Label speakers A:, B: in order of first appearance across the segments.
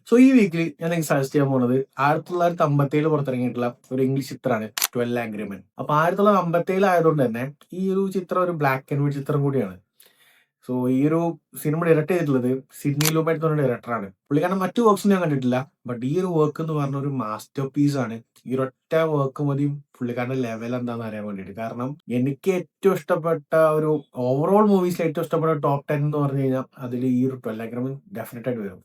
A: So ഈ വീക്കിൽ ഞാൻ നിങ്ങൾക്ക് സജസ്റ്റ് ചെയ്യാൻ പോകുന്നത് 1957 പുറത്തിറങ്ങിയിട്ടുള്ള ഒരു ഇംഗ്ലീഷ് ചിത്രമാണ് 12 ആംഗ്രി മെൻ. അപ്പൊ 1957 ആയതുകൊണ്ട് തന്നെ ഈ ഒരു ചിത്രം ഒരു ബ്ലാക്ക് ആൻഡ് വൈറ്റ് ചിത്രം കൂടിയാണ്. സോ ഈ ഒരു സിനിമ ഡയറക്ട് ചെയ്തിട്ടുള്ളത് സിഡ്നി ലൂമറ്റ് എന്ന ഡയറക്ടറാണ്. പുള്ളിക്കാരൻ മറ്റു വർക്ക്സ് ഞാൻ കണ്ടിട്ടില്ല, ബട്ട് ഈ ഒരു വർക്ക് എന്ന് പറഞ്ഞ ഒരു മാസ്റ്റർ പീസ് ആണ്. ഈ ഒരൊറ്റ വർക്ക് മതി പുള്ളിക്കാരന്റെ ലെവൽ എന്താണെന്ന് അറിയാൻ വേണ്ടിയിട്ട്. കാരണം എനിക്ക് ഏറ്റവും ഇഷ്ടപ്പെട്ട ഒരു ഓവറോൾ മൂവീസിൽ ഏറ്റവും ഇഷ്ടപ്പെട്ട ടോപ്പ് 10 എന്ന് പറഞ്ഞു കഴിഞ്ഞാൽ അതിൽ ഈ ഒരു 12 ആംഗ്രി മെൻ ഡെഫിനറ്റ് ആയിട്ട് വരും.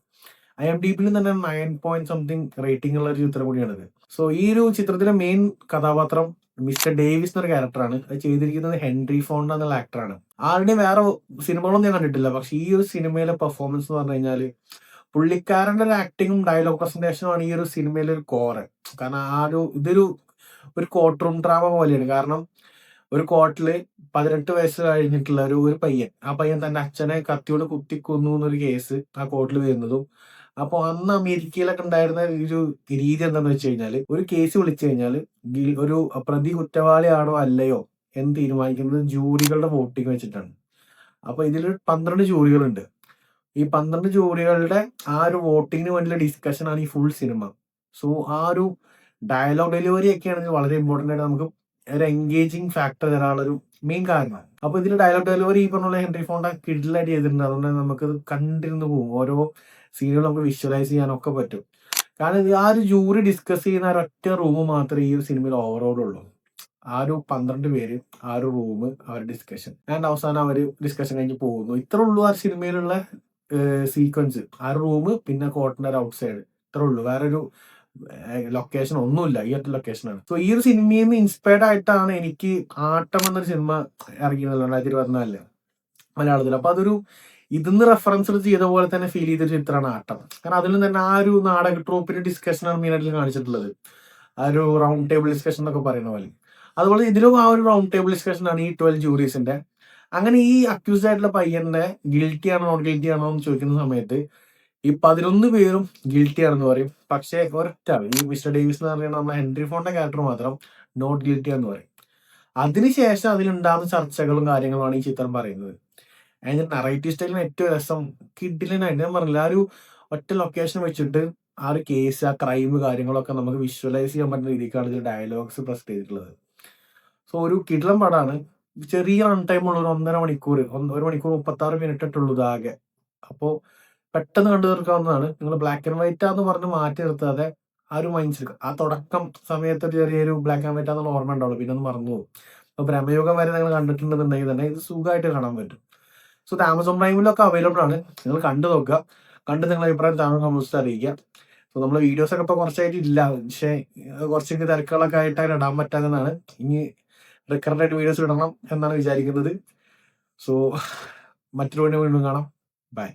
A: IMDb തന്നെ 9 പോയിന്റ് സംതിങ് റേറ്റിംഗ് ഉള്ള ഒരു ചിത്രം കൂടിയാണിത്. സോ ഈ ഒരു ചിത്രത്തിലെ മെയിൻ കഥാപാത്രം മിസ്റ്റർ ഡേവിസ് എന്നൊരു ക്യാരക്ടറാണ്. അത് ചെയ്തിരിക്കുന്നത് ഹെൻറി ഫോണ്ട എന്നുള്ള ആക്ടറാണ്. ആരുടെയും വേറെ സിനിമകളൊന്നും ഞാൻ കണ്ടിട്ടില്ല, പക്ഷെ ഈ ഒരു സിനിമയിലെ പെർഫോമൻസ് എന്ന് പറഞ്ഞു കഴിഞ്ഞാൽ പുള്ളിക്കാരന്റെ ഒരു ആക്ടിങ്ങും ഡയലോഗ് പ്രസന്റേഷനും ആണ് ഈ ഒരു സിനിമയിലെ ഒരു കോറ്. കാരണം ഇതൊരു കോർട്ട് റൂം ഡ്രാമ പോലെയാണ്. കാരണം ഒരു കോർട്ടില് 18 വയസ്സ് കഴിഞ്ഞിട്ടുള്ള ഒരു പയ്യൻ, ആ പയ്യൻ തന്റെ അച്ഛനെ കത്തിയോട് കുത്തിക്കൊന്നു എന്നൊരു കേസ് ആ കോർട്ടിൽ വരുന്നതും. അപ്പൊ അന്ന് അമേരിക്കയിലൊക്കെ ഉണ്ടായിരുന്ന ഒരു രീതി എന്താന്ന് വെച്ച് കഴിഞ്ഞാല്, ഒരു കേസ് വിളിച്ചു കഴിഞ്ഞാല് ഒരു പ്രതി കുറ്റവാളിയാണോ അല്ലയോ എന്ന് തീരുമാനിക്കുന്നത് ജൂറികളുടെ വോട്ടിംഗ് വെച്ചിട്ടാണ്. അപ്പൊ ഇതിൽ 12 ജൂറികളുണ്ട്. ഈ 12 ജൂറികളുടെ ആ ഒരു വോട്ടിങ്ങിന് വേണ്ടിയുള്ള ഡിസ്കഷൻ ആണ് ഈ ഫുൾ സിനിമ. സോ ആ ഒരു ഡയലോഗ് ഡെലിവറി ഒക്കെയാണ് ഇതിൽ വളരെ ഇമ്പോർട്ടന്റ് ആയിട്ട് നമുക്ക് ഒരു എൻഗേജിങ് ഫാക്ടർ തരാനുള്ളൊരു മെയിൻ കാരണമാണ്. അപ്പൊ ഇതിൽ ഡയലോഗ് ഡെലിവറി ഈ പറഞ്ഞ ഹെൻറി ഫോണ്ട കിഡിലായിട്ട് ചെയ്തിട്ടുണ്ട്. അതുകൊണ്ട് നമുക്ക് കണ്ടിരുന്ന് പോകും. ഓരോ സീനുകൾ നമുക്ക് വിഷ്വലൈസ് ചെയ്യാനൊക്കെ പറ്റും. കാരണം ആ ഒരു ജൂറി ഡിസ്കസ് ചെയ്യുന്ന ഒരൊറ്റ റൂം മാത്രമേ ഈ ഒരു സിനിമയിൽ ഓവറോൾ ഉള്ളൂ. ആ ഒരു 12 പേര്, ആ ഒരു റൂം, അവരുടെ ഡിസ്കഷൻ ആൻഡ് അവസാനം അവർ ഡിസ്കഷൻ കഴിഞ്ഞ് പോകുന്നു. ഇത്ര ഉള്ളൂ ആ സിനിമയിലുള്ള സീക്വൻസ്. ആ റൂം, പിന്നെ കോർട്ടിന്റെ ഒരു ഔട്ട് സൈഡ്, ഇത്ര ഉള്ളൂ. വേറൊരു ലൊക്കേഷൻ ഒന്നുമില്ല. ഈ ഒറ്റ ലൊക്കേഷനാണ്. സോ ഈ ഒരു സിനിമയിൽ നിന്ന് ഇൻസ്പയർഡ് ആയിട്ടാണ് എനിക്ക് ആട്ടം എന്നൊരു സിനിമ ഇറങ്ങിയത് 2024 മലയാളത്തിൽ. അപ്പൊ അതൊരു ഇതിന്ന് റെഫറൻസ് ചെയ്ത പോലെ തന്നെ ഫീൽ ചെയ്തൊരു ചിത്രമാണ് ആട്ടം. കാരണം അതിൽ തന്നെ ആ ഒരു നാടക ട്രോപ്പിന്റെ ഡിസ്കഷനാണ് മെയിനായിട്ട് കാണിച്ചിട്ടുള്ളത്. ആ ഒരു റൗണ്ട് ടേബിൾ ഡിസ്കഷൻ എന്നൊക്കെ പറയുന്ന പോലെ. അതുപോലെ ഇതിലും ആ ഒരു റൗണ്ട് ടേബിൾ ഡിസ്കഷൻ ആണ് ഈ 12 ജൂറീസിന്റെ. അങ്ങനെ ഈ അക്യൂസ്ഡ് ആയിട്ടുള്ള പയ്യന്റെ ഗിൽറ്റി ആണോ നോട്ട് ഗിൽറ്റി ആണോ എന്ന് ചോദിക്കുന്ന സമയത്ത് ഈ 11 പേരും ഗിൽറ്റി ആണെന്ന് പറയും. പക്ഷെ ഒരൊറ്റ ഈ മിസ്റ്റർ ഡേവിസ് എന്ന് പറയുന്ന നമ്മുടെ ഹെൻറി ഫോണ്ട ക്യാരക്ടർ മാത്രം നോട്ട് ഗിൽറ്റി എന്ന് പറയും. അതിനുശേഷം അതിലുണ്ടാകുന്ന ചർച്ചകളും കാര്യങ്ങളുമാണ് ഈ ചിത്രം പറയുന്നത്. അതിന്റെ നറേറ്റീവ് സ്റ്റൈലിന് ഏറ്റവും രസം കിഡിലിനായിട്ട് ഞാൻ പറഞ്ഞില്ല, ആ ഒരു ഒറ്റ ലൊക്കേഷൻ വെച്ചിട്ട് ആ ഒരു കേസ്, ആ ക്രൈം കാര്യങ്ങളൊക്കെ നമുക്ക് വിഷ്വലൈസ് ചെയ്യാൻ പറ്റുന്ന രീതിക്കാണ് ഇതിൽ ഡയലോഗ്സ് പ്രസ് ചെയ്തിട്ടുള്ളത്. സോ ഒരു കിടിലൻ പടമാണ്. ചെറിയ റൺ ടൈം ഉള്ള ഒരു 1.5 മണിക്കൂർ, 1 മണിക്കൂർ 36 മിനിറ്റ് ഇട്ടുള്ളൂ ഇതാകെ. അപ്പോൾ പെട്ടെന്ന് കണ്ടു തീർക്കാവുന്നതാണ്. നിങ്ങൾ ബ്ലാക്ക് ആൻഡ് വൈറ്റ് ആന്ന് പറഞ്ഞ് മാറ്റി നിർത്താതെ ആ ഒരു മൈൻഡ് സെറ്റ്, ആ തുടക്കം സമയത്ത് ചെറിയൊരു ബ്ലാക്ക് ആൻഡ് വൈറ്റ് ആണെന്നുള്ള ഓർമ്മ ഉണ്ടാവുള്ളൂ, പിന്നെ ഒന്ന് മറന്നു പോകും. അപ്പൊ ബ്രഹ്മയുഗം വരെ നിങ്ങൾ കണ്ടിട്ടുണ്ടെന്നുണ്ടെങ്കിൽ തന്നെ ഇത് സുഖമായിട്ട് കാണാൻ പറ്റും. സോ ഇത് ആമസോൺ പ്രൈമിലൊക്കെ അവൈലബിൾ ആണ്. നിങ്ങൾ കണ്ടു നോക്കുക. കണ്ട് നിങ്ങളുടെ അഭിപ്രായം താങ്കൾ കമന്റ്സിൽ അറിയിക്കുക. സോ നമ്മളെ വീഡിയോസ് ഒക്കെ ഇപ്പൊ കുറച്ചായിട്ട് ഇല്ല, പക്ഷേ കുറച്ചൊക്കെ തിരക്കുകളൊക്കെ ആയിട്ടാണ് ഇടാൻ പറ്റാതെന്നാണ്. ഇനി റിക്കറന്റ് ആയിട്ട് വീഡിയോസ് ഇടണം എന്നാണ് വിചാരിക്കുന്നത്. സോ മറ്റൊരു വീണ്ടും കാണാം. ബൈ.